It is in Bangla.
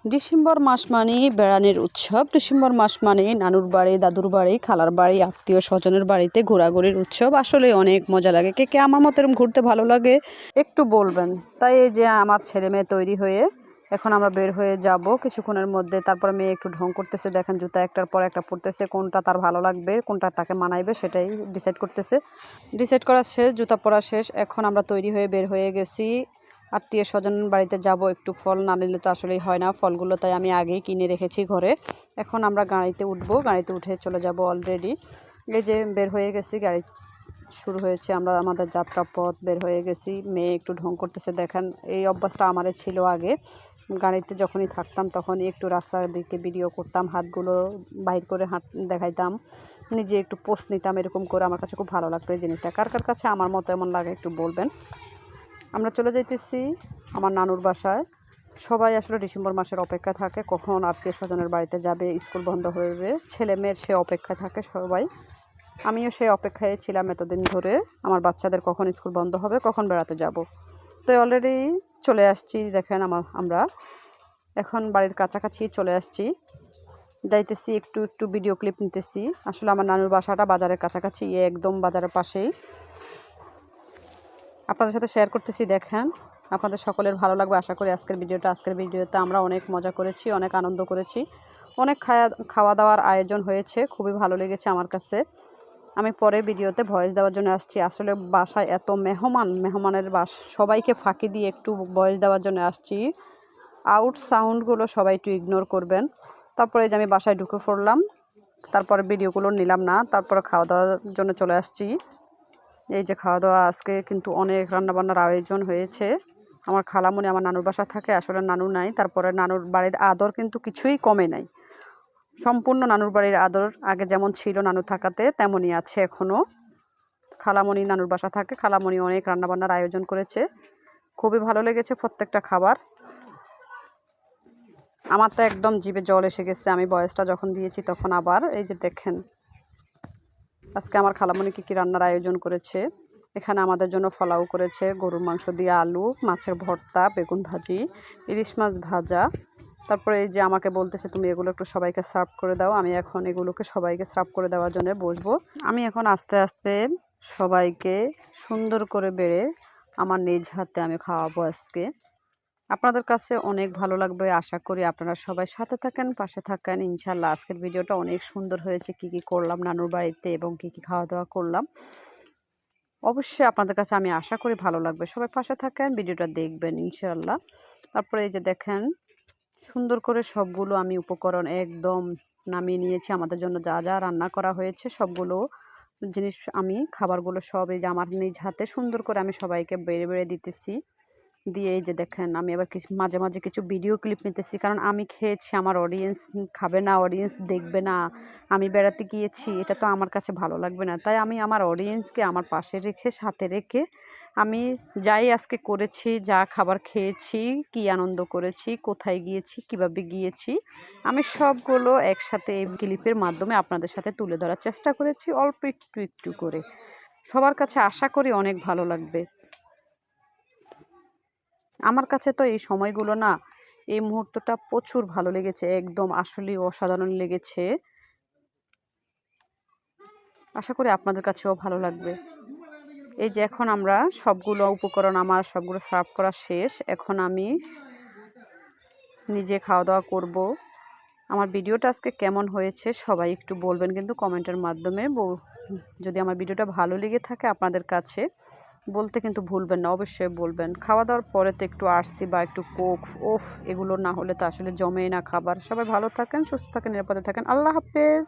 ডিসেম্বর মাস মানেই বেড়ানোর উৎসব। ডিসেম্বর মাস মানেই নানুর বাড়ি, দাদুর বাড়ি, খালার বাড়ি, আত্মীয় স্বজনের বাড়িতে ঘোরাঘুরির উৎসব। আসলে অনেক মজা লাগে। কে কে আমার মতো এরকম ঘুরতে ভালো লাগে একটু বলবেন। তাই এই যে আমার ছেলে মেয়ে তৈরি হয়ে এখন আমরা বের হয়ে যাব কিছুক্ষণের মধ্যে। তারপরে মেয়ে একটু ঢং করতেছে, দেখেন জুতা একটার পর একটা পরতেছে, কোনটা তার ভালো লাগবে, কোনটা তাকে মানাইবে সেটাই ডিসাইড করতেছে। ডিসাইড করা শেষ, জুতা পরা শেষ, এখন আমরা তৈরি হয়ে বের হয়ে গেছি। আত্মীয় স্বজন বাড়িতে যাব, একটু ফল না নিলে তো আসলেই হয় না ফলগুলো, তাই আমি আগেই কিনে রেখেছি ঘরে। এখন আমরা গাড়িতে উঠবো, গাড়িতে উঠে চলে যাব অলরেডি। এই যে বের হয়ে গেছি, গাড়ি শুরু হয়েছে, আমরা আমাদের যাত্রাপথ বের হয়ে গেছি। মেয়ে একটু ঢং করতেছে, দেখেন এই অভ্যাসটা আমারও ছিল আগে। গাড়িতে যখনই থাকতাম তখনই একটু রাস্তার দিকে ভিডিও করতাম, হাতগুলো বাইর করে হাত দেখাইতাম, নিজে একটু পোস্ট নিতাম, এরকম করে আমার কাছে খুব ভালো লাগতো এই জিনিসটা। কার কার কাছে আমার মতো এমন লাগে একটু বলবেন। আমরা চলে যাইতেছি আমার নানুর বাসায়। সবাই আসলে ডিসেম্বর মাসের অপেক্ষা থাকে কখন আত্মীয় স্বজনের বাড়িতে যাবে, স্কুল বন্ধ হয়ে ছেলে মেয়ের সে অপেক্ষায় থাকে সবাই। আমিও সেই অপেক্ষায় ছিলাম এতদিন ধরে, আমার বাচ্চাদের কখন স্কুল বন্ধ হবে, কখন বেড়াতে যাব। তো অলরেডি চলে আসছি, দেখেন আমরা এখন বাড়ির কাছাকাছি চলে আসছি। যাইতেছি, একটু একটু ভিডিও ক্লিপ নিতেছি। আসলে আমার নানুর বাসাটা বাজারের কাছাকাছি, একদম বাজারের পাশেই আপনাদের সাথে শেয়ার করতেছি। দেখেন আপনাদের সকলের ভালো লাগবে আশা করি আজকের ভিডিওতে আমরা অনেক মজা করেছি, অনেক আনন্দ করেছি, অনেক খাওয়া দাওয়ার আয়োজন হয়েছে, খুবই ভালো লেগেছে আমার কাছে। আমি পরে ভিডিওতে ভয়েস দেওয়ার জন্য আসছি। আসলে বাসায় এত মেহমানের সবাইকে ফাঁকি দিয়ে একটু ভয়েস দেওয়ার জন্য আসছি। আউট সাউন্ডগুলো সবাই একটু ইগনোর করবেন। তারপরে যে আমি বাসায় ঢুকে পড়লাম, তারপরে ভিডিওগুলো নিলাম না, তারপরে খাওয়া দাওয়ার জন্য চলে আসছি। এই যে খাওয়া দাওয়া, আজকে কিন্তু অনেক রান্নাবান্নার আয়োজন হয়েছে। আমার খালামণি আমার নানুর বাসা থাকে, আসলে নানু নাই, তারপরে নানুর বাড়ির আদর কিন্তু কিছুই কমে নাই। সম্পূর্ণ নানুর বাড়ির আদর আগে যেমন ছিল নানু থাকাতে তেমনই আছে এখনও। খালামণি নানুর বাসা থাকে, খালামণি অনেক রান্নাবান্নার আয়োজন করেছে, খুবই ভালো লেগেছে প্রত্যেকটা খাবার। আমার তো একদম জিভে জল এসে গেছে আমি বয়সটা যখন দিয়েছি তখন। আবার এই যে দেখেন আজকে আমার খালামণি কী রান্নার আয়োজন করেছে। এখানে আমাদের জন্য পোলাও করেছে, গরুর মাংস দিয়ে আলু, মাছের ভর্তা, বেগুন ভাজি, ইলিশ মাছ ভাজা। তারপরে এই যে আমাকে বলতেছে তুমি এগুলো একটু সবাইকে সার্ভ করে দাও। আমি এখন এগুলোকে সবাইকে সার্ভ করে দেওয়ার জন্য বসবো। আমি এখন আস্তে আস্তে সবাইকে সুন্দর করে বেড়ে আমার নিজ হাতে আমি খাওয়াবো আজকে। আপনাদের কাছে অনেক ভালো লাগবে আশা করি। আপনারা সবাই সাথে থাকেন, পাশে থাকেন ইনশাল্লাহ। আজকের ভিডিওটা অনেক সুন্দর হয়েছে, কি কি করলাম নানুর বাড়িতে এবং কি কি খাওয়া দাওয়া করলাম, অবশ্যই আপনাদের কাছে আমি আশা করি ভালো লাগবে। সবাই পাশে থাকেন, ভিডিওটা দেখবেন ইনশাল্লাহ। তারপরে এই যে দেখেন সুন্দর করে সবগুলো আমি উপকরণ একদম নামিয়ে নিয়েছি। আমাদের জন্য যা যা রান্না করা হয়েছে সবগুলো জিনিস আমি খাবারগুলো সব এই যে আমার নিজ হাতে সুন্দর করে আমি সবাইকে বেড়ে বেড়ে দিতেছি। দিয়ে এই যে দেখেন আমি আবার কিছু মাঝে মাঝে কিছু ভিডিও ক্লিপ নিতেছি, কারণ আমি খেয়েছি, আমার অডিয়েন্স খাবে না, অডিয়েন্স দেখবে না, আমি বেড়াতে গিয়েছি, এটা তো আমার কাছে ভালো লাগবে না। তাই আমি আমার অডিয়েন্সকে আমার পাশে রেখে সাথে রেখে আমি যাই আজকে করেছি, যা খাবার খেয়েছি, কি আনন্দ করেছি, কোথায় গিয়েছি, কিভাবে গিয়েছি, আমি সবগুলো একসাথে এই ক্লিপের মাধ্যমে আপনাদের সাথে তুলে ধরার চেষ্টা করেছি, অল্প একটু একটু করে। সবার কাছে আশা করি অনেক ভালো লাগবে। আমার কাছে তো এই সময়গুলো না, এই মুহূর্তটা প্রচুর ভালো লেগেছে, একদম আসলেই অসাধারণ লেগেছে। আশা করি আপনাদের কাছেও ভালো লাগবে। এই যে এখন আমরা সবগুলো উপকরণ আমার সবগুলো সার্ভ করা শেষ, এখন আমি নিজে খাওয়া দাওয়া করব। আমার ভিডিওটা আজকে কেমন হয়েছে সবাই একটু বলবেন কিন্তু কমেন্টের মাধ্যমে। যদি আমার ভিডিওটা ভালো লেগে থাকে আপনাদের কাছে বলতে কিন্তু ভুলবেন না, অবশ্যই বলবেন। খাওয়া দাওয়ার পরে তো একটু আরসি বা একটু কোক, ওফ, এগুলো না হলে তো আসলে জমেই না খাবার। সবাই ভালো থাকেন, সুস্থ থাকেন, নিরাপদে থাকেন। আল্লাহ হাফেজ।